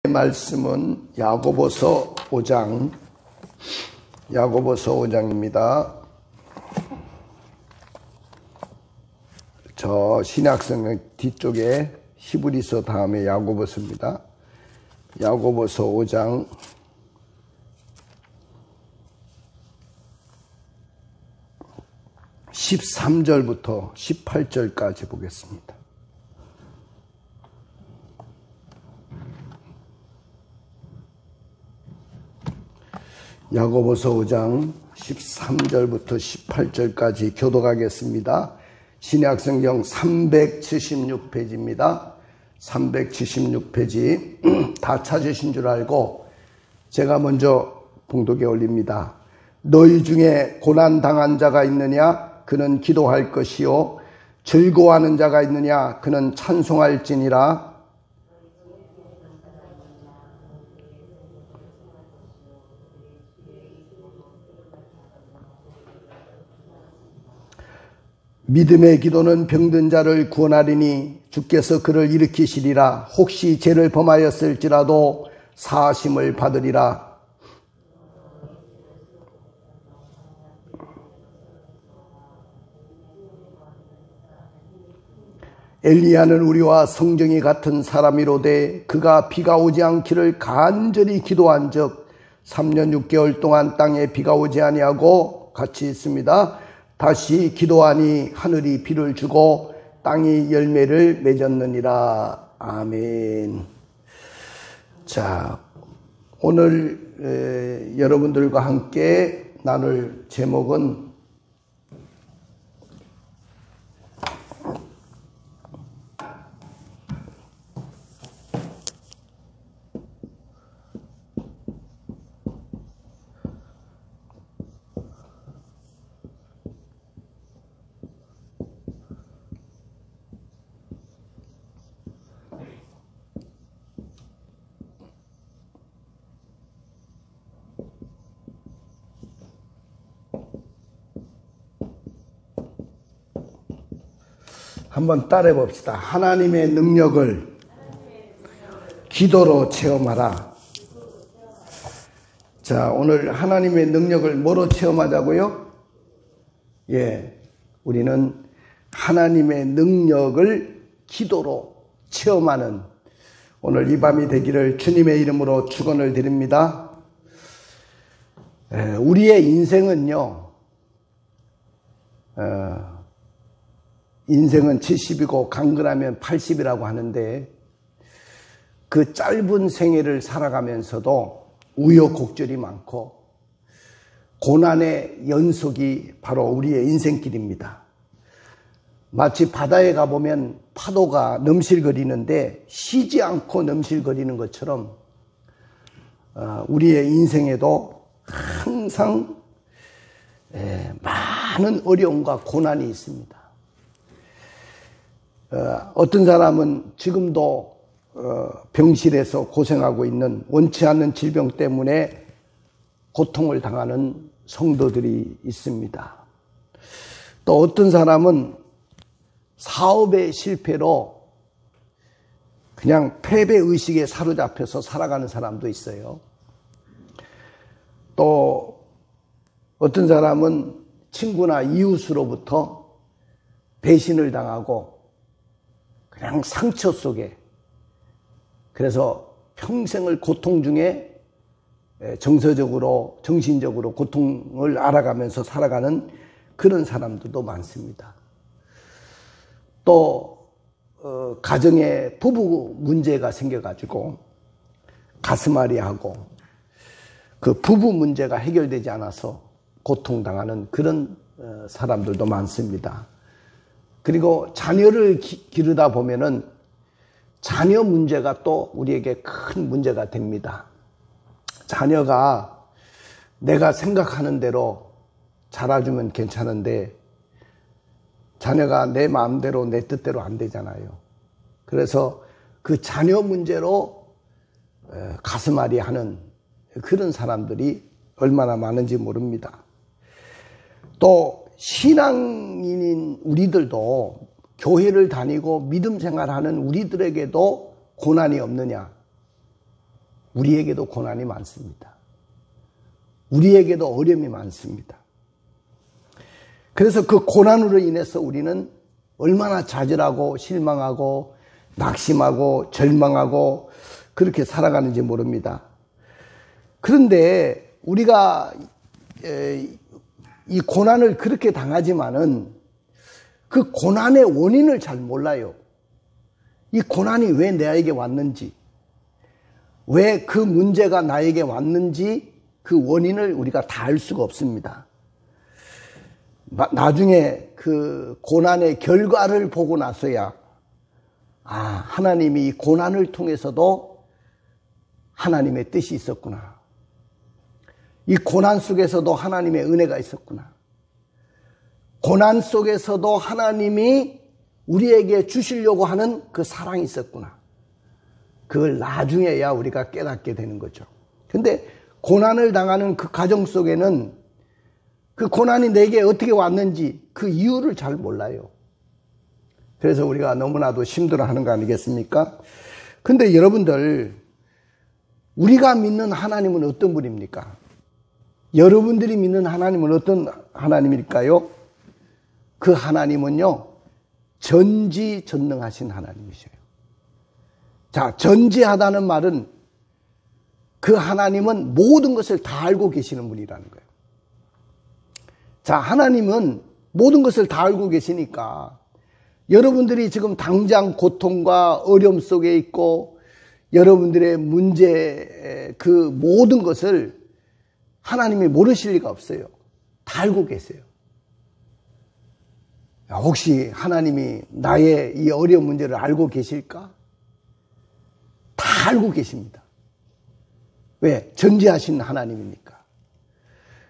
말씀은 야고보서 5장입니다. 저 신약성경 뒤쪽에 히브리서 다음에 야고보서입니다. 야고보서 5장 13절부터 18절까지 보겠습니다. 야고보서 5장 13절부터 18절까지 교독하겠습니다. 신약성경 376페이지입니다. 376페이지 다 찾으신 줄 알고 제가 먼저 봉독에 올립니다. 너희 중에 고난당한 자가 있느냐? 그는 기도할 것이요. 즐거워하는 자가 있느냐? 그는 찬송할지니라. 믿음의 기도는 병든 자를 구원하리니 주께서 그를 일으키시리라. 혹시 죄를 범하였을지라도 사하심을 받으리라. 엘리야는 우리와 성정이 같은 사람이로되 그가 비가 오지 않기를 간절히 기도한 적 3년 6개월 동안 땅에 비가 오지 아니하고 같이 있습니다. 다시 기도하니 하늘이 비를 주고 땅이 열매를 맺었느니라. 아멘. 자, 오늘 여러분들과 함께 나눌 제목은 한번 따라해 봅시다. 하나님의 능력을 기도로 체험하라. 자, 오늘 하나님의 능력을 뭐로 체험하자고요? 우리는 하나님의 능력을 기도로 체험하는 오늘 이 밤이 되기를 주님의 이름으로 축원을 드립니다. 우리의 인생은요, 인생은 70이고 강건하면 80이라고 하는데 그 짧은 생애를 살아가면서도 우여곡절이 많고 고난의 연속이 바로 우리의 인생길입니다. 마치 바다에 가보면 파도가 넘실거리는데 쉬지 않고 넘실거리는 것처럼 우리의 인생에도 항상 많은 어려움과 고난이 있습니다. 어떤 사람은 지금도 병실에서 고생하고 있는 원치 않는 질병 때문에 고통을 당하는 성도들이 있습니다. 또 어떤 사람은 사업의 실패로 그냥 패배의식에 사로잡혀서 살아가는 사람도 있어요. 또 어떤 사람은 친구나 이웃으로부터 배신을 당하고 그냥 상처 속에, 그래서 평생을 고통 중에 정서적으로, 정신적으로 고통을 알아가면서 살아가는 그런 사람들도 많습니다. 또 가정에 부부 문제가 생겨가지고 가슴앓이하고 그 부부 문제가 해결되지 않아서 고통당하는 그런 사람들도 많습니다. 그리고 자녀를 기르다 보면은 자녀 문제가 또 우리에게 큰 문제가 됩니다. 자녀가 내가 생각하는 대로 자라주면 괜찮은데 자녀가 내 마음대로 내 뜻대로 안 되잖아요. 그래서 그 자녀 문제로 가슴앓이 하는 그런 사람들이 얼마나 많은지 모릅니다. 또 신앙인인 우리들도 교회를 다니고 믿음 생활하는 우리들에게도 고난이 없느냐? 우리에게도 고난이 많습니다. 우리에게도 어려움이 많습니다. 그래서 그 고난으로 인해서 우리는 얼마나 좌절하고 실망하고 낙심하고 절망하고 그렇게 살아가는지 모릅니다. 그런데 우리가 이 고난을 그렇게 당하지만은 그 고난의 원인을 잘 몰라요. 이 고난이 왜 나에게 왔는지, 왜 그 문제가 나에게 왔는지 그 원인을 우리가 다 알 수가 없습니다. 나중에 그 고난의 결과를 보고 나서야 하나님이 이 고난을 통해서도 하나님의 뜻이 있었구나. 이 고난 속에서도 하나님의 은혜가 있었구나. 고난 속에서도 하나님이 우리에게 주시려고 하는 그 사랑이 있었구나. 그걸 나중에야 우리가 깨닫게 되는 거죠. 근데 고난을 당하는 그 가정 속에는 그 고난이 내게 어떻게 왔는지 그 이유를 잘 몰라요. 그래서 우리가 너무나도 힘들어하는 거 아니겠습니까? 근데 여러분들, 우리가 믿는 하나님은 어떤 분입니까? 여러분들이 믿는 하나님은 어떤 하나님일까요? 그 하나님은요, 전지전능하신 하나님이셔요. 자, 전지하다는 말은 그 하나님은 모든 것을 다 알고 계시는 분이라는 거예요. 자, 하나님은 모든 것을 다 알고 계시니까 여러분들이 지금 당장 고통과 어려움 속에 있고 여러분들의 문제 그 모든 것을 하나님이 모르실 리가 없어요. 다 알고 계세요. 혹시 하나님이 나의 이 어려운 문제를 알고 계실까? 다 알고 계십니다. 왜? 전지하신 하나님이니까.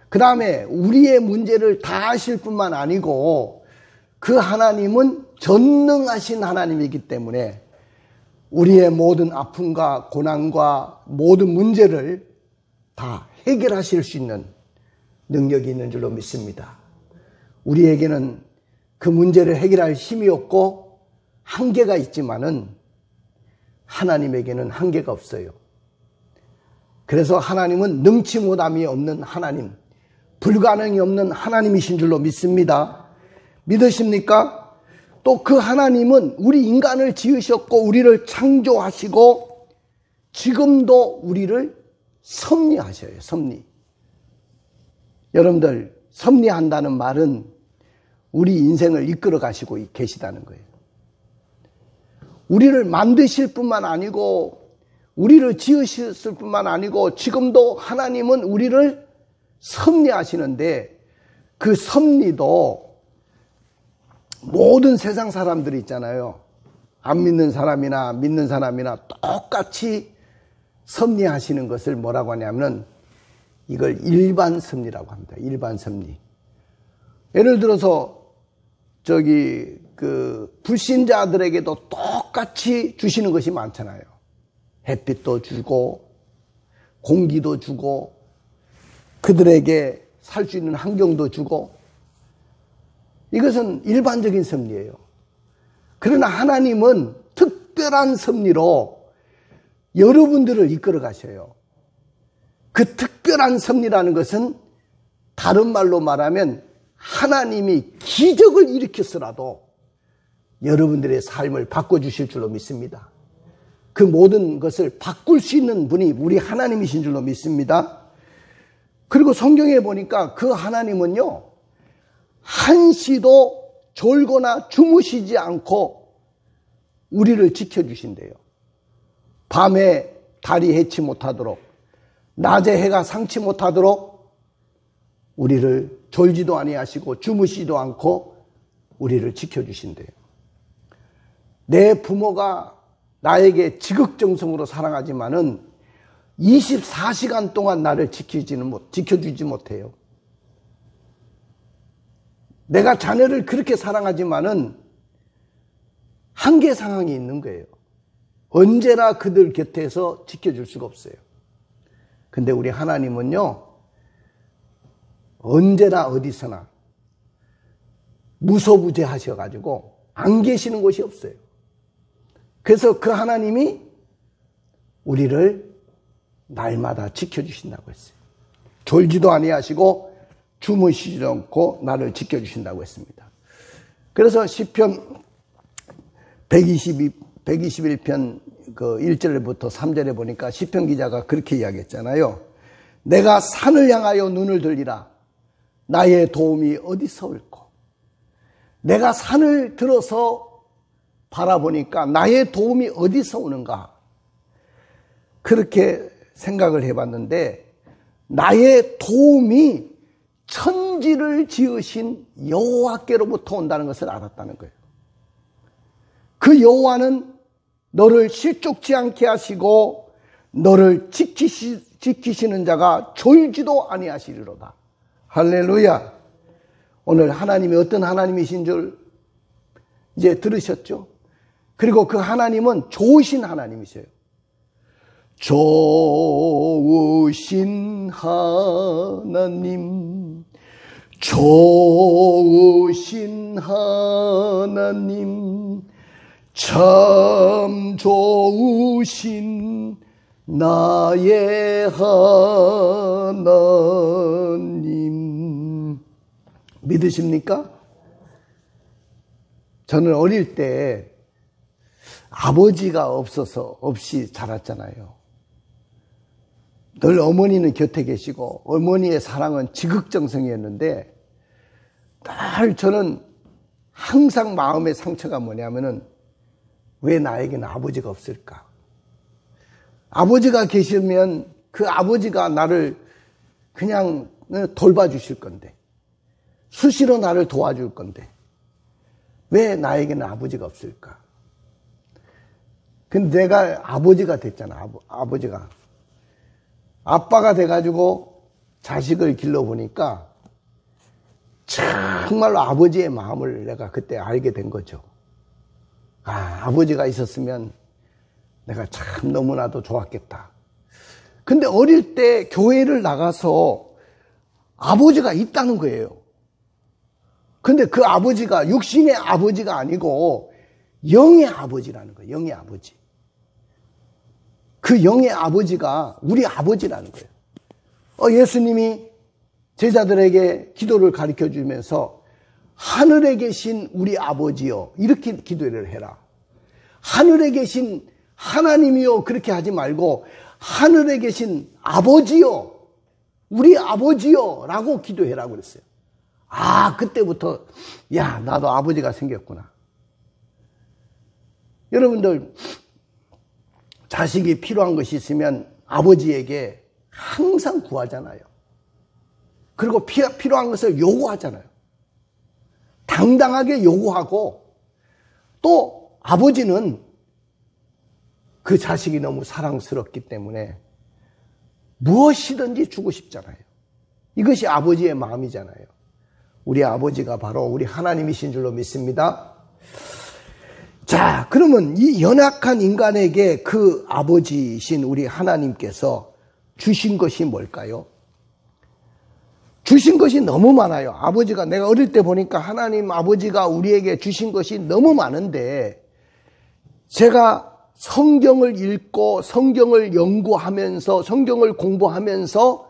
그 다음에 우리의 문제를 다 아실 뿐만 아니고 그 하나님은 전능하신 하나님이기 때문에 우리의 모든 아픔과 고난과 모든 문제를 다 해결하실 수 있는 능력이 있는 줄로 믿습니다. 우리에게는 그 문제를 해결할 힘이 없고 한계가 있지만은 하나님에게는 한계가 없어요. 그래서 하나님은 능치 못함이 없는 하나님, 불가능이 없는 하나님이신 줄로 믿습니다. 믿으십니까? 또 그 하나님은 우리 인간을 지으셨고 우리를 창조하시고 지금도 우리를 섭리하셔요. 섭리. 여러분들, 섭리한다는 말은 우리 인생을 이끌어 가시고 계시다는 거예요. 우리를 만드실 뿐만 아니고 우리를 지으셨을 뿐만 아니고 지금도 하나님은 우리를 섭리하시는데 그 섭리도 모든 세상 사람들이 있잖아요. 안 믿는 사람이나 믿는 사람이나 똑같이 섭리하시는 것을 뭐라고 하냐면 이걸 일반 섭리라고 합니다. 일반 섭리. 예를 들어서 불신자들에게도 똑같이 주시는 것이 많잖아요. 햇빛도 주고 공기도 주고 그들에게 살 수 있는 환경도 주고 이것은 일반적인 섭리예요. 그러나 하나님은 특별한 섭리로 여러분들을 이끌어 가셔요. 그 특별한 섭리라는 것은 다른 말로 말하면 하나님이 기적을 일으켰으라도 여러분들의 삶을 바꿔주실 줄로 믿습니다. 그 모든 것을 바꿀 수 있는 분이 우리 하나님이신 줄로 믿습니다. 그리고 성경에 보니까 그 하나님은요, 한시도 졸거나 주무시지 않고 우리를 지켜주신대요. 밤에 달이 해치 못하도록, 낮에 해가 상치 못하도록 우리를 졸지도 아니하시고 주무시지도 않고 우리를 지켜주신대요. 내 부모가 나에게 지극정성으로 사랑하지만은 24시간 동안 나를 지켜주지 못해요. 내가 자녀를 그렇게 사랑하지만은 한계 상황이 있는 거예요. 언제나 그들 곁에서 지켜줄 수가 없어요. 근데 우리 하나님은요, 언제나 어디서나 무소부재하셔가지고 안 계시는 곳이 없어요. 그래서 그 하나님이 우리를 날마다 지켜주신다고 했어요. 졸지도 아니하시고 주무시지도 않고 나를 지켜주신다고 했습니다. 그래서 시편 121편 그 1절부터 3절에 보니까 시편 기자가 그렇게 이야기했잖아요. 내가 산을 향하여 눈을 들리라. 나의 도움이 어디서 올꼬. 내가 산을 들어서 바라보니까 나의 도움이 어디서 오는가. 그렇게 생각을 해봤는데 나의 도움이 천지를 지으신 여호와께로부터 온다는 것을 알았다는 거예요. 그 여호와는 너를 실족지 않게 하시고 너를 지키시는 자가 졸지도 아니하시리로다. 할렐루야. 오늘 하나님이 어떤 하나님이신 줄 이제 들으셨죠? 그리고 그 하나님은 좋으신 하나님이세요. 좋으신 하나님, 좋으신 하나님, 참 좋으신 나의 하나님. 믿으십니까? 저는 어릴 때 아버지가 없이 자랐잖아요. 늘 어머니는 곁에 계시고 어머니의 사랑은 지극정성이었는데 늘 저는 항상 마음의 상처가 뭐냐면은 왜 나에게는 아버지가 없을까? 아버지가 계시면 그 아버지가 나를 그냥 돌봐주실 건데 수시로 나를 도와줄 건데 왜 나에게는 아버지가 없을까? 근데 내가 아버지가 됐잖아. 아빠가 돼가지고 자식을 길러보니까 정말로 아버지의 마음을 내가 그때 알게 된 거죠. 아버지가 있었으면 내가 참 너무나도 좋았겠다. 근데 어릴 때 교회를 나가서 아버지가 있다는 거예요. 근데 그 아버지가 육신의 아버지가 아니고 영의 아버지라는 거예요. 영의 아버지. 그 영의 아버지가 우리 아버지라는 거예요. 예수님이 제자들에게 기도를 가르쳐 주면서 하늘에 계신 우리 아버지요 이렇게 기도를 해라. 하늘에 계신 하나님이요 그렇게 하지 말고 하늘에 계신 아버지요 우리 아버지요 라고 기도해라고 그랬어요. 그때부터 나도 아버지가 생겼구나. 여러분들 자식이 필요한 것이 있으면 아버지에게 항상 구하잖아요. 그리고 필요한 것을 요구하잖아요. 당당하게 요구하고 또 아버지는 그 자식이 너무 사랑스럽기 때문에 무엇이든지 주고 싶잖아요. 이것이 아버지의 마음이잖아요. 우리 아버지가 바로 우리 하나님이신 줄로 믿습니다. 자, 그러면 이 연약한 인간에게 그 아버지이신 우리 하나님께서 주신 것이 뭘까요? 주신 것이 너무 많아요. 아버지가 내가 어릴 때 보니까 하나님 아버지가 우리에게 주신 것이 너무 많은데 제가 성경을 읽고 성경을 연구하면서 성경을 공부하면서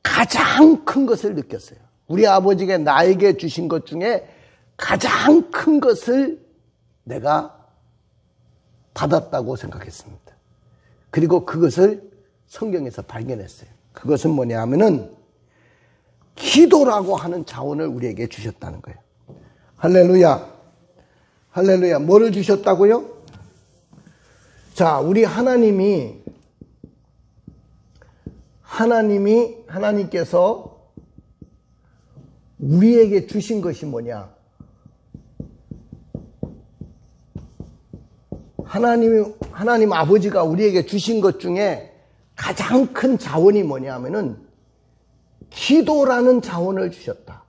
가장 큰 것을 느꼈어요. 우리 아버지가 나에게 주신 것 중에 가장 큰 것을 내가 받았다고 생각했습니다. 그리고 그것을 성경에서 발견했어요. 그것은 뭐냐 하면은 기도라고 하는 자원을 우리에게 주셨다는 거예요. 할렐루야. 할렐루야. 뭐를 주셨다고요? 자, 우리 하나님께서 우리에게 주신 것이 뭐냐? 하나님 아버지가 우리에게 주신 것 중에 가장 큰 자원이 뭐냐 하면은 기도라는 자원을 주셨다.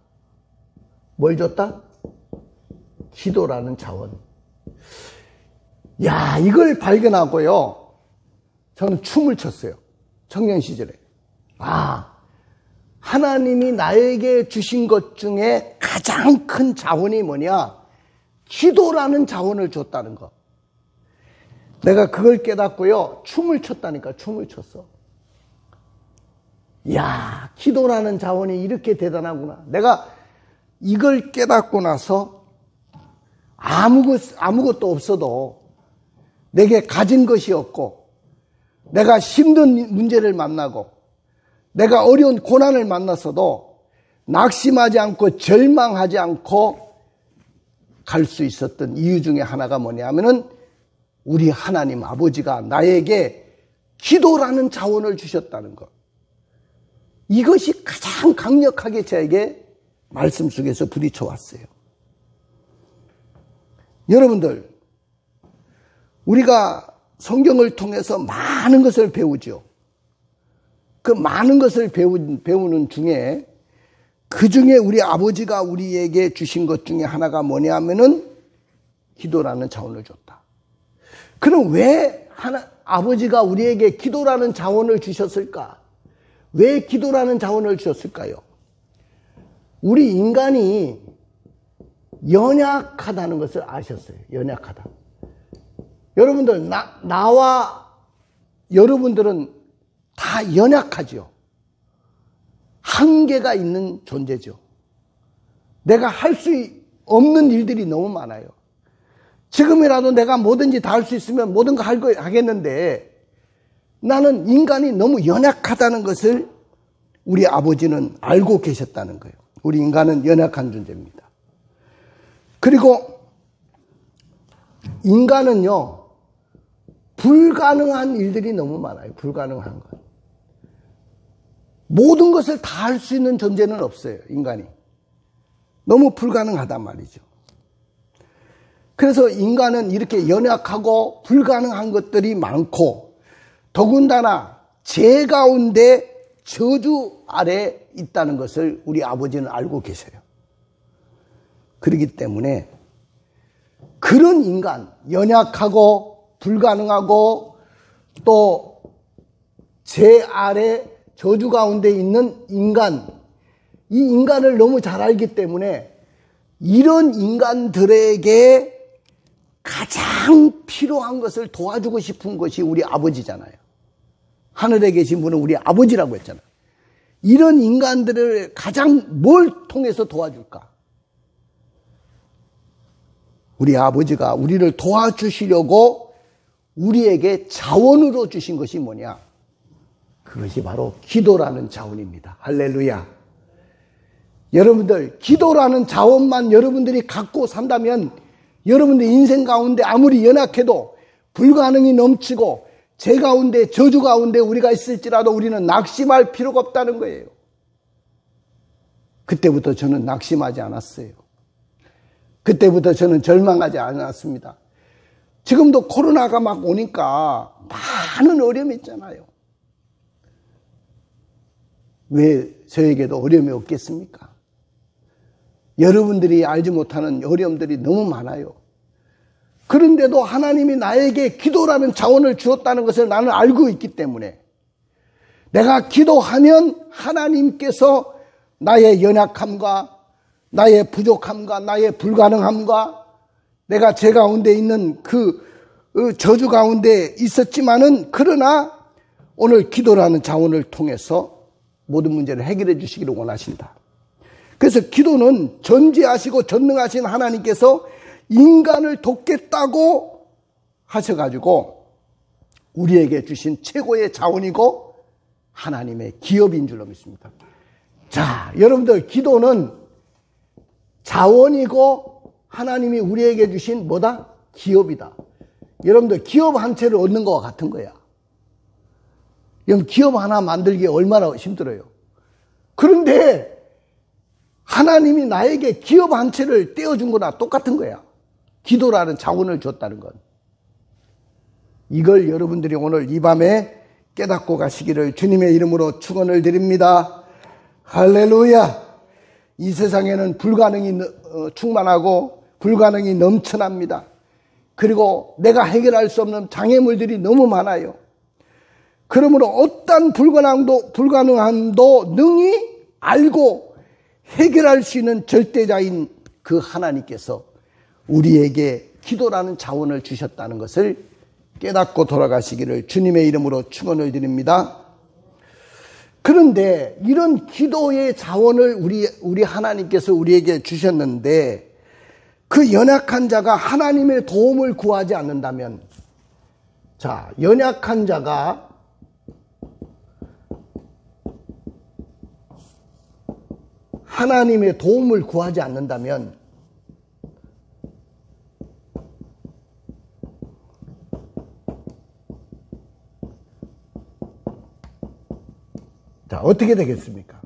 뭘 줬다? 기도라는 자원. 이걸 발견하고요. 저는 춤을 췄어요. 청년 시절에. 하나님이 나에게 주신 것 중에 가장 큰 자원이 뭐냐? 기도라는 자원을 줬다는 것. 내가 그걸 깨닫고요, 춤을 췄다니까. 춤을 췄어. 이야, 기도라는 자원이 이렇게 대단하구나. 내가 이걸 깨닫고 나서 아무것도 없어도, 내게 가진 것이 없고, 내가 힘든 문제를 만나고, 내가 어려운 고난을 만났어도 낙심하지 않고 절망하지 않고 갈 수 있었던 이유 중에 하나가 뭐냐면은 우리 하나님 아버지가 나에게 기도라는 자원을 주셨다는 것. 이것이 가장 강력하게 저에게 말씀 속에서 부딪혀 왔어요. 여러분들, 우리가 성경을 통해서 많은 것을 배우죠. 그 많은 것을 배우는 중에, 그 중에 우리 아버지가 우리에게 주신 것 중에 하나가 뭐냐면은 기도라는 자원을 줬다. 그럼 왜 아버지가 우리에게 기도라는 자원을 주셨을까? 왜 기도라는 자원을 주셨을까요? 우리 인간이 연약하다는 것을 아셨어요. 연약하다. 여러분들, 나와 여러분들은 다 연약하죠. 한계가 있는 존재죠. 내가 할 수 없는 일들이 너무 많아요. 지금이라도 내가 뭐든지 다 할 수 있으면 뭐든 하겠는데, 나는 인간이 너무 연약하다는 것을 우리 아버지는 알고 계셨다는 거예요. 우리 인간은 연약한 존재입니다. 그리고 인간은요, 불가능한 일들이 너무 많아요. 불가능한 것. 모든 것을 다 할 수 있는 존재는 없어요, 인간이. 너무 불가능하단 말이죠. 그래서 인간은 이렇게 연약하고 불가능한 것들이 많고, 더군다나 죄 가운데 저주 아래 있다는 것을 우리 아버지는 알고 계세요. 그렇기 때문에 그런 인간, 연약하고 불가능하고 또 죄 아래 저주 가운데 있는 인간, 이 인간을 너무 잘 알기 때문에 이런 인간들에게 가장 필요한 것을 도와주고 싶은 것이 우리 아버지잖아요. 하늘에 계신 분은 우리 아버지라고 했잖아요. 이런 인간들을 가장 뭘 통해서 도와줄까? 우리 아버지가 우리를 도와주시려고 우리에게 자원으로 주신 것이 뭐냐? 그것이 바로 기도라는 자원입니다. 할렐루야. 여러분들, 기도라는 자원만 여러분들이 갖고 산다면 여러분들 인생 가운데 아무리 연약해도 불가능이 넘치고 죄 가운데 저주 가운데 우리가 있을지라도 우리는 낙심할 필요가 없다는 거예요. 그때부터 저는 낙심하지 않았어요. 그때부터 저는 절망하지 않았습니다. 지금도 코로나가 막 오니까 많은 어려움이 있잖아요. 왜 저에게도 어려움이 없겠습니까? 여러분들이 알지 못하는 어려움들이 너무 많아요. 그런데도 하나님이 나에게 기도라는 자원을 주었다는 것을 나는 알고 있기 때문에 내가 기도하면 하나님께서 나의 연약함과 나의 부족함과 나의 불가능함과 내가 죄 가운데 있는 그 저주 가운데 있었지만은 그러나 오늘 기도라는 자원을 통해서 모든 문제를 해결해 주시기를 원하신다. 그래서 기도는 전지하시고 전능하신 하나님께서 인간을 돕겠다고 하셔가지고 우리에게 주신 최고의 자원이고 하나님의 기업인 줄로 믿습니다. 자, 여러분들, 기도는 자원이고 하나님이 우리에게 주신 뭐다? 기업이다. 여러분들, 기업 한 채를 얻는 것과 같은 거야. 여러분, 기업 하나 만들기 얼마나 힘들어요. 그런데 하나님이 나에게 기업 한 채를 떼어준 거나 똑같은 거야. 기도라는 자원을 줬다는 건. 이걸 여러분들이 오늘 이 밤에 깨닫고 가시기를 주님의 이름으로 축원을 드립니다. 할렐루야. 이 세상에는 불가능이 충만하고 불가능이 넘쳐납니다. 그리고 내가 해결할 수 없는 장애물들이 너무 많아요. 그러므로 어떤 불가능함도 능히 알고 해결할 수 있는 절대자인 그 하나님께서 우리에게 기도라는 자원을 주셨다는 것을 깨닫고 돌아가시기를 주님의 이름으로 축원을 드립니다. 그런데 이런 기도의 자원을 우리 하나님께서 우리에게 주셨는데 그 연약한 자가 하나님의 도움을 구하지 않는다면, 자, 연약한 자가 하나님의 도움을 구하지 않는다면 자, 어떻게 되겠습니까?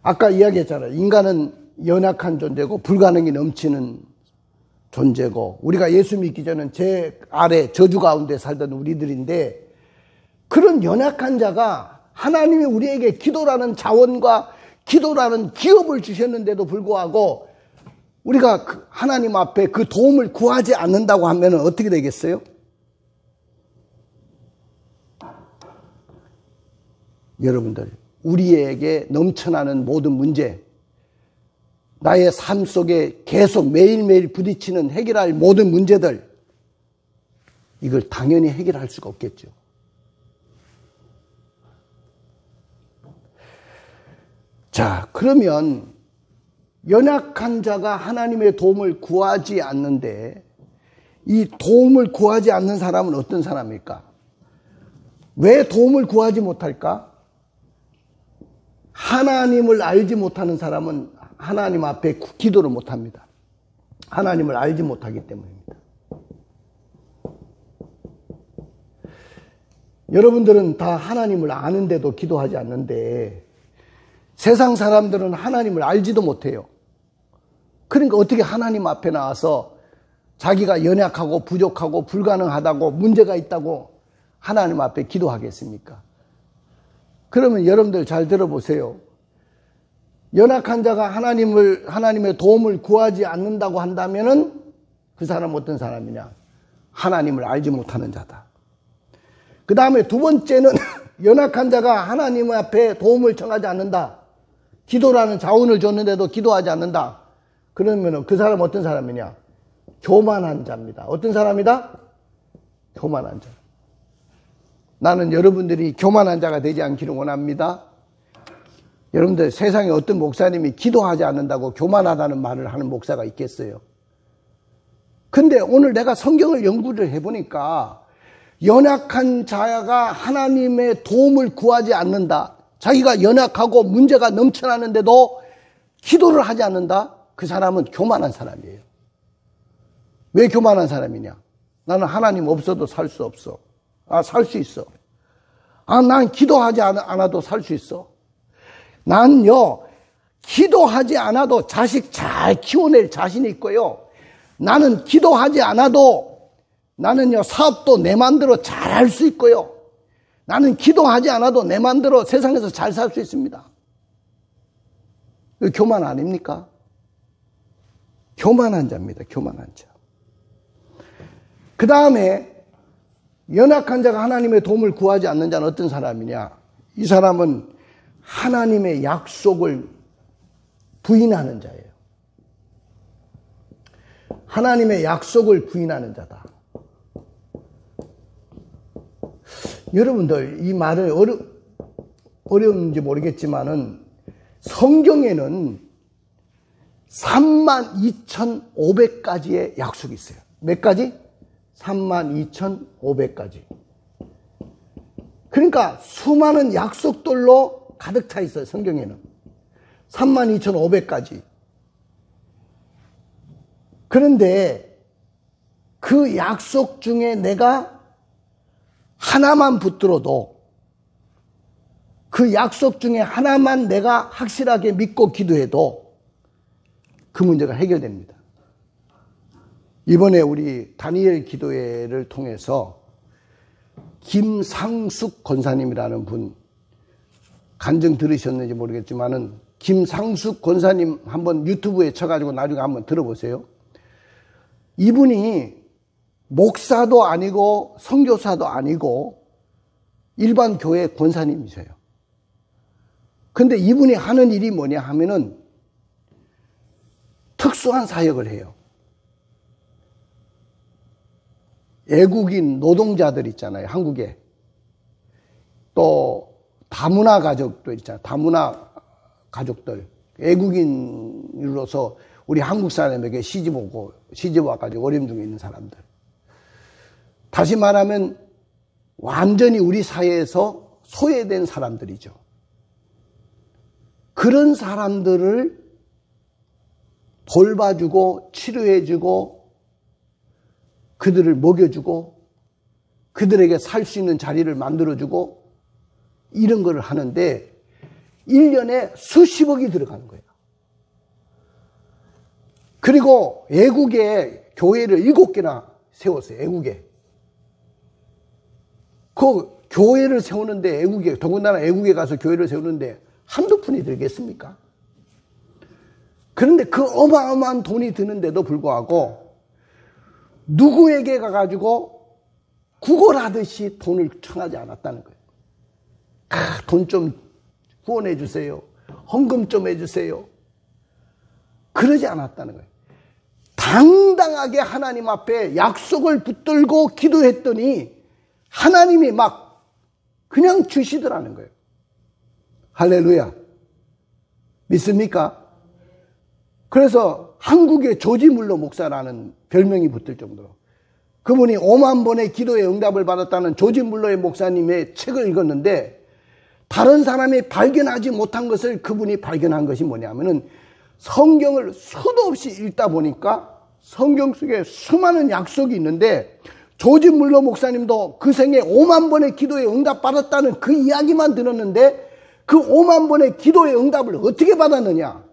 아까 이야기했잖아요. 인간은 연약한 존재고 불가능이 넘치는 존재고 우리가 예수 믿기 전엔 제 아래 저주 가운데 살던 우리들인데 그런 연약한 자가 하나님이 우리에게 기도라는 자원과 기도라는 기업을 주셨는데도 불구하고 우리가 하나님 앞에 그 도움을 구하지 않는다고 하면 어떻게 되겠어요? 여러분들, 우리에게 넘쳐나는 모든 문제, 나의 삶 속에 계속 매일매일 부딪히는 해결할 모든 문제들, 이걸 당연히 해결할 수가 없겠죠. 자, 그러면 연약한 자가 하나님의 도움을 구하지 않는데 이 도움을 구하지 않는 사람은 어떤 사람일까? 왜 도움을 구하지 못할까? 하나님을 알지 못하는 사람은 하나님 앞에 기도를 못합니다. 하나님을 알지 못하기 때문입니다. 여러분들은 다 하나님을 아는데도 기도하지 않는데 세상 사람들은 하나님을 알지도 못해요. 그러니까 어떻게 하나님 앞에 나와서 자기가 연약하고 부족하고 불가능하다고 문제가 있다고 하나님 앞에 기도하겠습니까? 그러면 여러분들 잘 들어보세요. 연약한 자가 하나님의 도움을 구하지 않는다고 한다면은 그 사람은 어떤 사람이냐? 하나님을 알지 못하는 자다. 그 다음에 두 번째는 연약한 자가 하나님 앞에 도움을 청하지 않는다. 기도라는 자원을 줬는데도 기도하지 않는다. 그러면 그 사람은 어떤 사람이냐? 교만한 자입니다. 어떤 사람이다? 교만한 자. 나는 여러분들이 교만한 자가 되지 않기를 원합니다. 여러분들 세상에 어떤 목사님이 기도하지 않는다고 교만하다는 말을 하는 목사가 있겠어요? 근데 오늘 내가 성경을 연구를 해보니까 연약한 자가 하나님의 도움을 구하지 않는다. 자기가 연약하고 문제가 넘쳐나는데도 기도를 하지 않는다. 그 사람은 교만한 사람이에요. 왜 교만한 사람이냐? 나는 하나님 없어도 살 수 없어. 살 수 있어. 난 기도하지 않아도 살 수 있어. 난요, 기도하지 않아도 자식 잘 키워낼 자신이 있고요. 나는 기도하지 않아도 나는요, 사업도 내 마음대로 잘 할 수 있고요. 나는 기도하지 않아도 내 마음대로 세상에서 잘 살 수 있습니다. 이거 교만 아닙니까? 교만한 자입니다. 교만한 자. 그 다음에 연약한 자가 하나님의 도움을 구하지 않는 자는 어떤 사람이냐? 이 사람은 하나님의 약속을 부인하는 자예요. 하나님의 약속을 부인하는 자다. 여러분들 이 말을 어려운지 모르겠지만은 성경에는 32,500가지의 약속이 있어요. 몇 가지? 32,500가지. 그러니까 수많은 약속들로 가득 차 있어요. 성경에는 32,500가지. 그런데 그 약속 중에 내가 하나만 붙들어도 그 약속 중에 하나만 내가 확실하게 믿고 기도해도 그 문제가 해결됩니다. 이번에 우리 다니엘 기도회를 통해서 김상숙 권사님이라는 분 간증 들으셨는지 모르겠지만은 김상숙 권사님 한번 유튜브에 쳐가지고 나중에 한번 들어보세요. 이분이 목사도 아니고 선교사도 아니고 일반 교회 권사님이세요. 근데 이분이 하는 일이 뭐냐 하면은 특수한 사역을 해요. 애국인 노동자들 있잖아요. 한국에. 또 다문화 가족들 있잖아요. 다문화 가족들. 애국인으로서 우리 한국 사람에게 시집 와가지고 어려움 중에 있는 사람들. 다시 말하면 완전히 우리 사회에서 소외된 사람들이죠. 그런 사람들을 돌봐주고 치료해주고 그들을 먹여주고 그들에게 살 수 있는 자리를 만들어주고 이런 걸 하는데 1년에 수십억이 들어가는 거예요. 그리고 애국에 교회를 7개나 세웠어요. 애국에. 그 교회를 세우는데 애국에, 더군다나 애국에 가서 교회를 세우는데 한두 푼이 들겠습니까? 그런데 그 어마어마한 돈이 드는데도 불구하고 누구에게 가가지고 구걸하듯이 돈을 청하지 않았다는 거예요. 돈 좀 후원해 주세요. 헌금 좀 해주세요. 그러지 않았다는 거예요. 당당하게 하나님 앞에 약속을 붙들고 기도했더니 하나님이 막 그냥 주시더라는 거예요. 할렐루야. 믿습니까? 그래서 한국의 조지 물러 목사라는 별명이 붙을 정도로 그분이 5만 번의 기도의 응답을 받았다는 조지 물러의 목사님의 책을 읽었는데 다른 사람이 발견하지 못한 것을 그분이 발견한 것이 뭐냐면은 성경을 수도 없이 읽다 보니까 성경 속에 수많은 약속이 있는데 조지 물러 목사님도 그 생에 5만 번의 기도의 응답 받았다는 그 이야기만 들었는데 그 5만 번의 기도의 응답을 어떻게 받았느냐?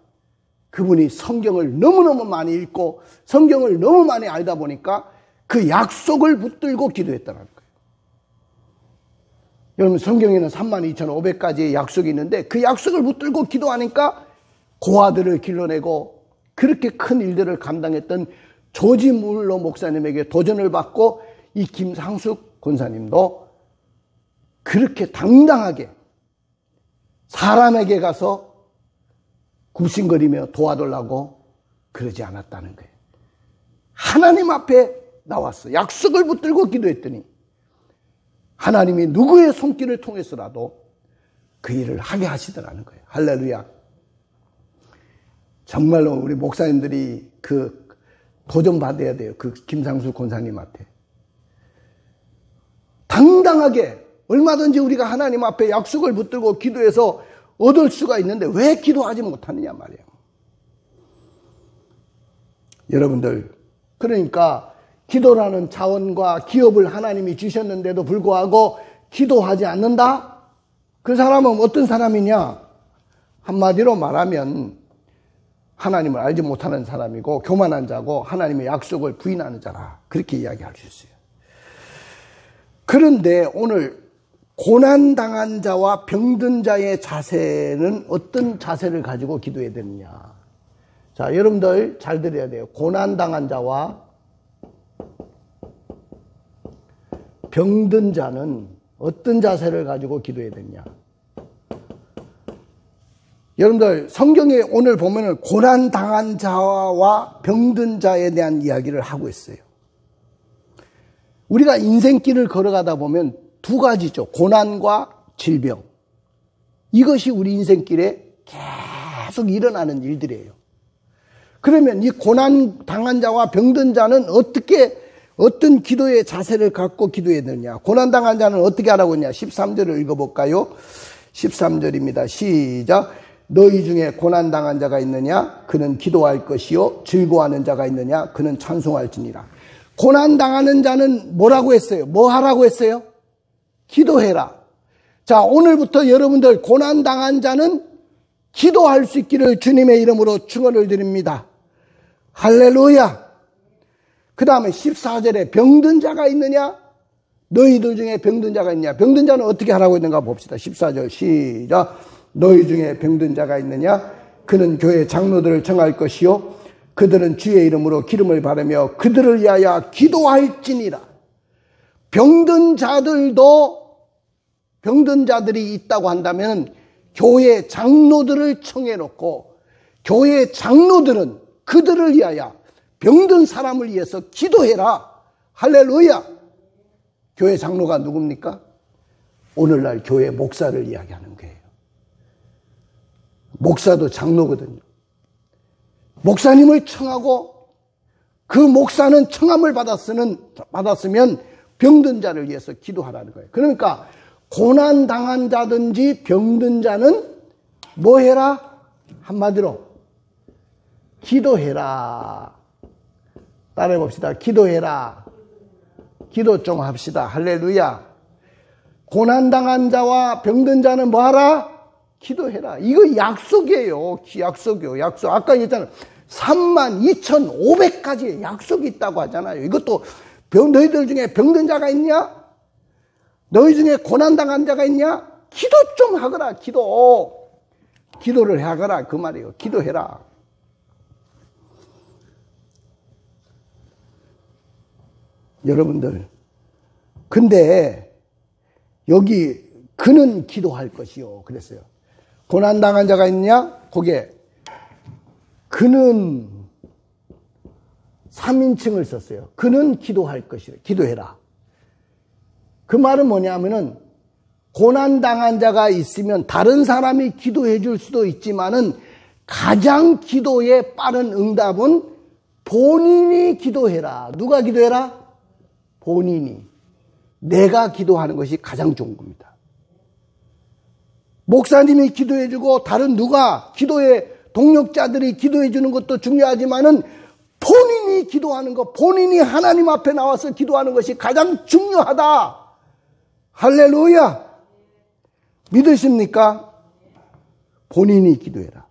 그분이 성경을 너무너무 많이 읽고 성경을 너무 많이 알다 보니까 그 약속을 붙들고 기도했다는 거예요. 여러분 성경에는 32,500가지의 약속이 있는데 그 약속을 붙들고 기도하니까 고아들을 길러내고 그렇게 큰 일들을 감당했던 조지 물러 목사님에게 도전을 받고 이 김상숙 권사님도 그렇게 당당하게 사람에게 가서 굽신거리며 도와달라고 그러지 않았다는 거예요. 하나님 앞에 나왔어. 약속을 붙들고 기도했더니 하나님이 누구의 손길을 통해서라도 그 일을 하게 하시더라는 거예요. 할렐루야. 정말로 우리 목사님들이 그 도전 받아야 돼요. 그 김상수 권사님한테. 당당하게 얼마든지 우리가 하나님 앞에 약속을 붙들고 기도해서 얻을 수가 있는데 왜 기도하지 못하느냐 말이에요. 여러분들, 그러니까 기도라는 자원과 기업을 하나님이 주셨는데도 불구하고 기도하지 않는다? 그 사람은 어떤 사람이냐? 한마디로 말하면 하나님을 알지 못하는 사람이고 교만한 자고 하나님의 약속을 부인하는 자라. 그렇게 이야기할 수 있어요. 그런데 오늘 고난당한 자와 병든 자의 자세는 어떤 자세를 가지고 기도해야 되느냐? 자, 여러분들 잘 들어야 돼요. 고난당한 자와 병든 자는 어떤 자세를 가지고 기도해야 되느냐? 여러분들 성경에 오늘 보면은 고난당한 자와 병든 자에 대한 이야기를 하고 있어요. 우리가 인생길을 걸어가다 보면 두 가지죠. 고난과 질병. 이것이 우리 인생길에 계속 일어나는 일들이에요. 그러면 이 고난당한 자와 병든 자는 어떤 기도의 자세를 갖고 기도해야 되느냐? 고난당한 자는 어떻게 하라고 했냐? 13절을 읽어볼까요? 13절입니다. 시작. 너희 중에 고난당한 자가 있느냐? 그는 기도할 것이요. 즐거워하는 자가 있느냐? 그는 찬송할지니라. 고난당하는 자는 뭐라고 했어요? 뭐 하라고 했어요? 기도해라. 자, 오늘부터 여러분들 고난당한 자는 기도할 수 있기를 주님의 이름으로 축원을 드립니다. 할렐루야. 그 다음에 14절에 병든 자가 있느냐? 너희들 중에 병든 자가 있느냐? 병든 자는 어떻게 하라고 했는가 봅시다. 14절 시작. 너희 중에 병든 자가 있느냐? 그는 교회 장로들을 청할 것이요. 그들은 주의 이름으로 기름을 바르며 그들을 위하여 기도할지니라. 병든 자들이 있다고 한다면 교회 장로들을 청해놓고 교회 장로들은 그들을 위하여 병든 사람을 위해서 기도해라. 할렐루야. 교회 장로가 누굽니까? 오늘날 교회 목사를 이야기하는 거예요. 목사도 장로거든요. 목사님을 청하고 그 목사는 청함을 받았으면 병든 자를 위해서 기도하라는 거예요. 그러니까 고난당한 자든지 병든 자는 뭐 해라? 한마디로 기도해라. 따라해 봅시다. 기도해라. 기도 좀 합시다. 할렐루야. 고난당한 자와 병든 자는 뭐 하라? 기도해라. 이거 약속이에요. 약속이요. 약속. 아까 얘기했잖아요. 32,500가지의 약속이 있다고 하잖아요. 이것도 너희들 중에 병든 자가 있냐? 너희 중에 고난당한 자가 있냐? 기도 좀 하거라. 기도를 하거라. 그 말이에요. 기도해라. 여러분들, 근데 여기 그는 기도할 것이요 그랬어요. 고난당한 자가 있냐? 거기에 그는 3인칭을 썼어요. 그는 기도할 것이래. 기도해라. 그 말은 뭐냐면은 고난당한 자가 있으면 다른 사람이 기도해 줄 수도 있지만은 가장 기도에 빠른 응답은 본인이 기도해라. 누가 기도해라? 본인이. 내가 기도하는 것이 가장 좋은 겁니다. 목사님이 기도해 주고 다른 누가 기도에 동력자들이 기도해 주는 것도 중요하지만은 본인이 기도하는 것, 본인이 하나님 앞에 나와서 기도하는 것이 가장 중요하다. 할렐루야. 믿으십니까? 본인이 기도해라.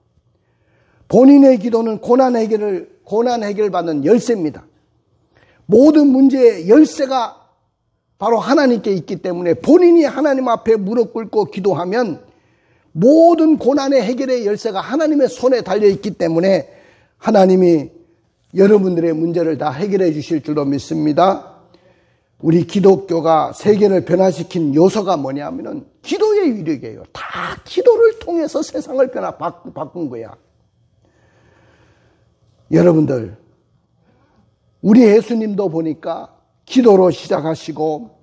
본인의 기도는 고난 해결을 받는 열쇠입니다. 모든 문제의 열쇠가 바로 하나님께 있기 때문에 본인이 하나님 앞에 무릎 꿇고 기도하면 모든 고난의 해결의 열쇠가 하나님의 손에 달려있기 때문에 하나님이 여러분들의 문제를 다 해결해 주실 줄로 믿습니다. 우리 기독교가 세계를 변화시킨 요소가 뭐냐면은 기도의 위력이에요. 다 기도를 통해서 세상을 바꾼 거야. 여러분들, 우리 예수님도 보니까 기도로 시작하시고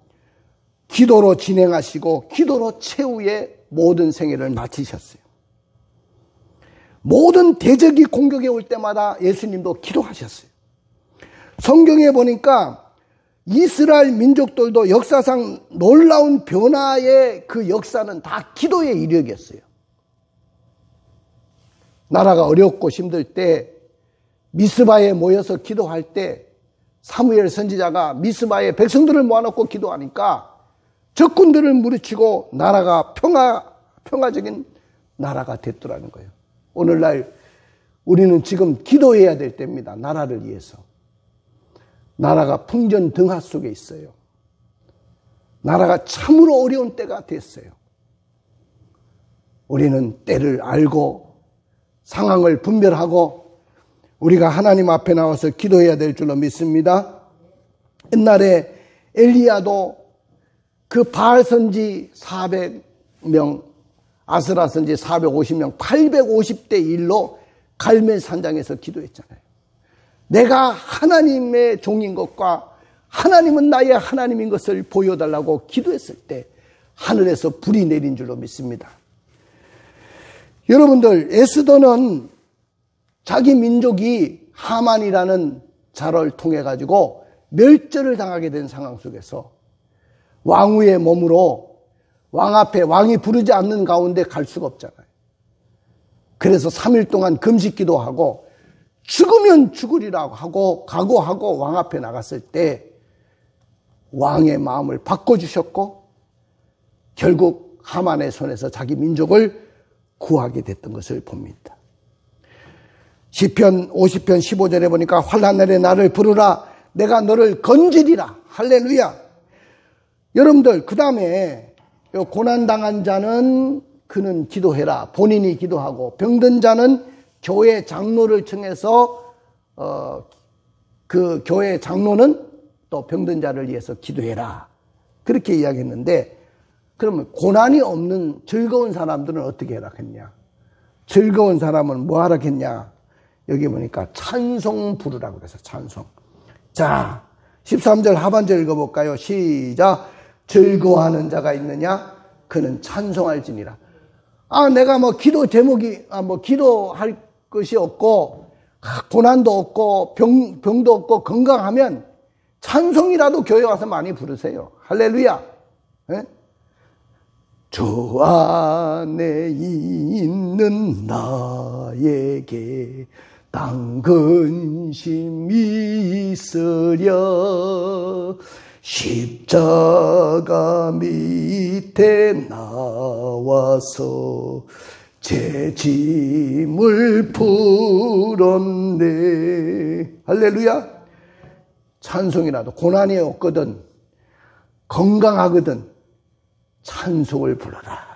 기도로 진행하시고 기도로 최후의 모든 생애를 마치셨어요. 모든 대적이 공격해 올 때마다 예수님도 기도하셨어요. 성경에 보니까 이스라엘 민족들도 역사상 놀라운 변화의 그 역사는 다 기도의 이력이었어요. 나라가 어렵고 힘들 때 미스바에 모여서 기도할 때 사무엘 선지자가 미스바에 백성들을 모아놓고 기도하니까 적군들을 물리치고 나라가 평화적인 나라가 됐더라는 거예요. 오늘날 우리는 지금 기도해야 될 때입니다. 나라를 위해서. 나라가 풍전등화 속에 있어요. 나라가 참으로 어려운 때가 됐어요. 우리는 때를 알고 상황을 분별하고 우리가 하나님 앞에 나와서 기도해야 될 줄로 믿습니다. 옛날에 엘리야도 그 바알 선지 400명, 아스라 선지 450명, 850대 1로 갈멜 산장에서 기도했잖아요. 내가 하나님의 종인 것과 하나님은 나의 하나님인 것을 보여달라고 기도했을 때 하늘에서 불이 내린 줄로 믿습니다. 여러분들, 에스더는 자기 민족이 하만이라는 자를 통해 가지고 멸절을 당하게 된 상황 속에서 왕후의 몸으로 왕 앞에 왕이 부르지 않는 가운데 갈 수가 없잖아요. 그래서 3일 동안 금식기도 하고 죽으면 죽으리라고 하고 각오하고 왕 앞에 나갔을 때 왕의 마음을 바꿔주셨고 결국 하만의 손에서 자기 민족을 구하게 됐던 것을 봅니다. 시편 50편 15절에 보니까 환난 날에 나를 부르라 내가 너를 건지리라. 할렐루야. 여러분들, 그 다음에 고난당한 자는 그는 기도해라. 본인이 기도하고 병든 자는 교회 장로를 청해서 그 교회 장로는 또 병든 자를 위해서 기도해라. 그렇게 이야기했는데 그러면 고난이 없는 즐거운 사람들은 어떻게 해라 했냐? 즐거운 사람은 뭐 하라 했냐? 여기 보니까 찬송 부르라고 그래서 찬송. 자, 13절 하반절 읽어볼까요? 시작. 즐거워하는 자가 있느냐? 그는 찬송할지니라. 내가 뭐 기도 제목이, 기도할 것이 없고, 고난도 없고, 병도 없고, 건강하면 찬송이라도 교회 와서 많이 부르세요. 할렐루야. 네? 주 안에 있는 나에게 딴 근심이 있으랴. 십자가 밑에 나와서 제 짐을 풀었네. 할렐루야. 찬송이라도 고난이 없거든, 건강하거든, 찬송을 불러라.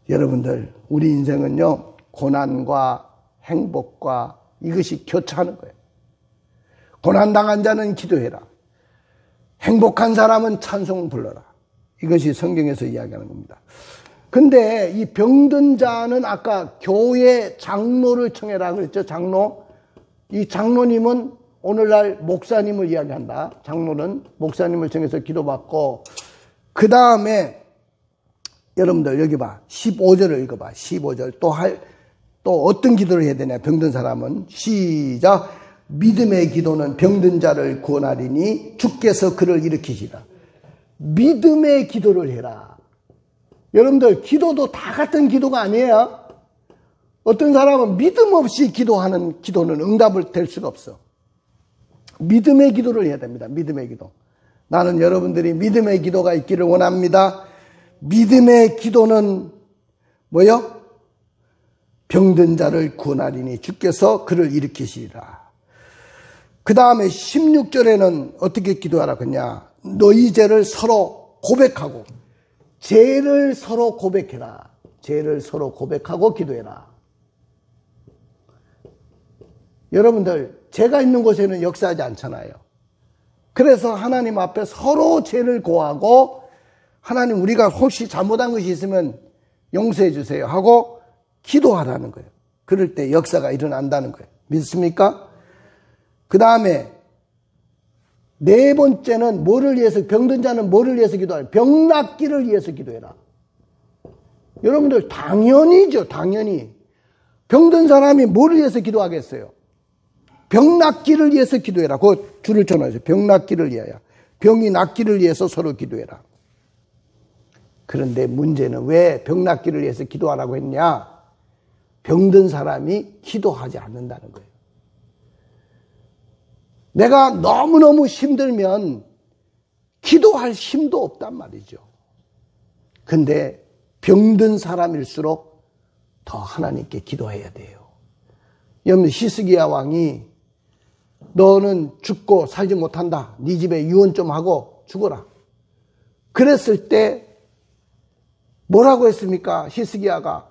여러분들, 우리 인생은요, 고난과 행복과 이것이 교차하는 거예요. 고난당한 자는 기도해라. 행복한 사람은 찬송을 불러라. 이것이 성경에서 이야기하는 겁니다. 근데 이 병든 자는 아까 교회 장로를 청해라 그랬죠. 장로. 이 장로님은 오늘날 목사님을 이야기한다. 장로는 목사님을 청해서 기도받고, 그 다음에 여러분들 여기 봐. 15절을 읽어봐. 15절. 또 어떤 기도를 해야 되냐. 병든 사람은. 시작. 믿음의 기도는 병든 자를 구원하리니 주께서 그를 일으키시라. 믿음의 기도를 해라. 여러분들, 기도도 다 같은 기도가 아니에요. 어떤 사람은 믿음 없이 기도하는 기도는 응답을 될 수가 없어. 믿음의 기도를 해야 됩니다. 믿음의 기도. 나는 여러분들이 믿음의 기도가 있기를 원합니다. 믿음의 기도는 뭐요? 병든 자를 구원하리니 주께서 그를 일으키시리라. 그 다음에 16절에는 어떻게 기도하라 그러냐. 너희 죄를 서로 고백하고, 죄를 서로 고백해라. 죄를 서로 고백하고 기도해라. 여러분들, 죄가 있는 곳에는 역사하지 않잖아요. 그래서 하나님 앞에 서로 죄를 고하고, 하나님, 우리가 혹시 잘못한 것이 있으면 용서해 주세요 하고 기도하라는 거예요. 그럴 때 역사가 일어난다는 거예요. 믿습니까? 그 다음에 네 번째는 뭐를 위해서, 병든 자는 뭐를 위해서 기도하라? 병 낫기를 위해서 기도해라. 여러분들, 당연히죠. 당연히. 병든 사람이 뭐를 위해서 기도하겠어요? 병 낫기를 위해서 기도해라. 그 줄을 쳐놔야죠. 병 낫기를 위하여. 병이 낫기를 위해서 서로 기도해라. 그런데 문제는 왜 병 낫기를 위해서 기도하라고 했냐? 병든 사람이 기도하지 않는다는 거예요. 내가 너무너무 힘들면 기도할 힘도 없단 말이죠. 근데 병든 사람일수록 더 하나님께 기도해야 돼요. 여러분, 히스기야 왕이 너는 죽고 살지 못한다. 네 집에 유언 좀 하고 죽어라. 그랬을 때 뭐라고 했습니까? 히스기야가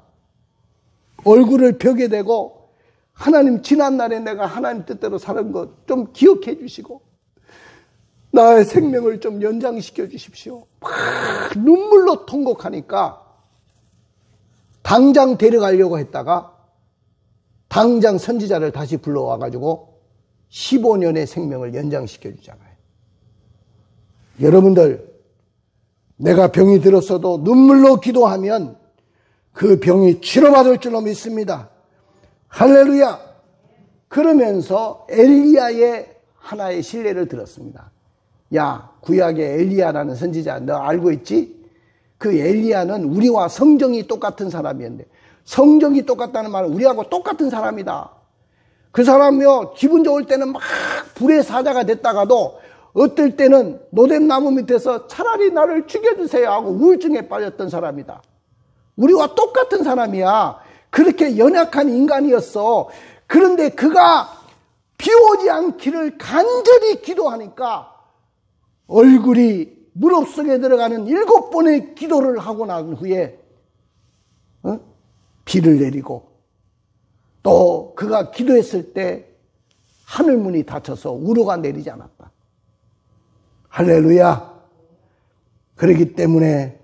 얼굴을 벽에 대고, 하나님, 지난날에 내가 하나님 뜻대로 사는 것 좀 기억해 주시고 나의 생명을 좀 연장시켜 주십시오. 막 눈물로 통곡하니까 당장 데려가려고 했다가 당장 선지자를 다시 불러와가지고 15년의 생명을 연장시켜 주잖아요. 여러분들, 내가 병이 들었어도 눈물로 기도하면 그 병이 치료받을 줄로 믿습니다. 할렐루야. 그러면서 엘리야의 하나의 신뢰를 들었습니다. 야, 구약의 엘리야라는 선지자 너 알고 있지? 그 엘리야는 우리와 성정이 똑같은 사람이었는데, 성정이 똑같다는 말은 우리하고 똑같은 사람이다. 그 사람이요, 기분 좋을 때는 막 불의 사자가 됐다가도 어떨 때는 노뎀나무 밑에서 차라리 나를 죽여주세요 하고 우울증에 빠졌던 사람이다. 우리와 똑같은 사람이야. 그렇게 연약한 인간이었어. 그런데 그가 비 오지 않기를 간절히 기도하니까 얼굴이 무릎 속에 들어가는 7번의 기도를 하고 난 후에 비를 내리고, 또 그가 기도했을 때 하늘문이 닫혀서 우로가 내리지 않았다. 할렐루야. 그렇기 때문에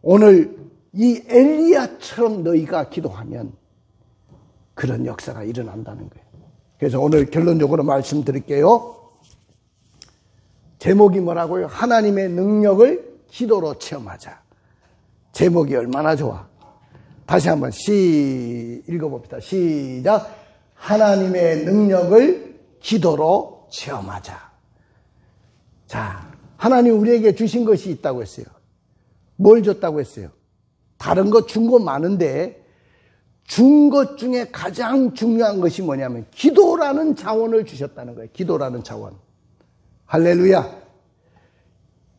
오늘 이 엘리야처럼 너희가 기도하면 그런 역사가 일어난다는 거예요. 그래서 오늘 결론적으로 말씀드릴게요. 제목이 뭐라고요? 하나님의 능력을 기도로 체험하자. 제목이 얼마나 좋아. 다시 한번 읽어봅시다. 시작. 하나님의 능력을 기도로 체험하자. 자, 하나님 우리에게 주신 것이 있다고 했어요. 뭘 줬다고 했어요? 다른 거 준 거 많은데 준 것 중에 가장 중요한 것이 뭐냐면 기도라는 자원을 주셨다는 거예요. 기도라는 자원. 할렐루야.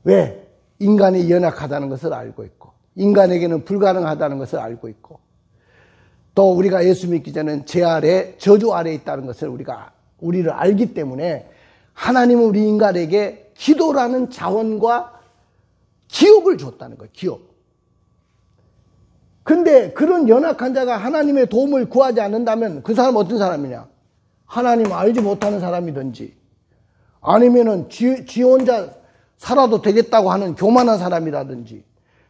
왜? 인간이 연약하다는 것을 알고 있고 인간에게는 불가능하다는 것을 알고 있고 또 우리가 예수 믿기 전에는 죄 아래, 저주 아래에 있다는 것을 우리를 알기 때문에 하나님은 우리 인간에게 기도라는 자원과 기업을 줬다는 거예요. 기업. 근데 그런 연약한 자가 하나님의 도움을 구하지 않는다면 그 사람은 어떤 사람이냐? 하나님 알지 못하는 사람이든지 아니면은 지 혼자 살아도 되겠다고 하는 교만한 사람이라든지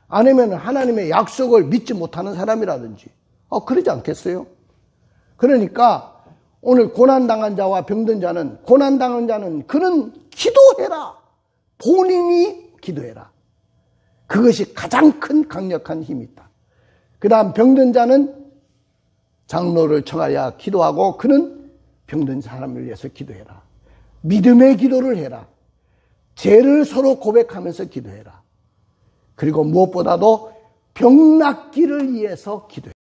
아니면 하나님의 약속을 믿지 못하는 사람이라든지 그러지 않겠어요? 그러니까 오늘 고난당한 자와 병든 자는 고난당한 자는 그는 기도해라. 본인이 기도해라. 그것이 가장 큰 강력한 힘이 있다. 그 다음 병든 자는 장로를 청하여 기도하고 그는 병든 사람을 위해서 기도해라. 믿음의 기도를 해라. 죄를 서로 고백하면서 기도해라. 그리고 무엇보다도 병 낫기를 위해서 기도해라.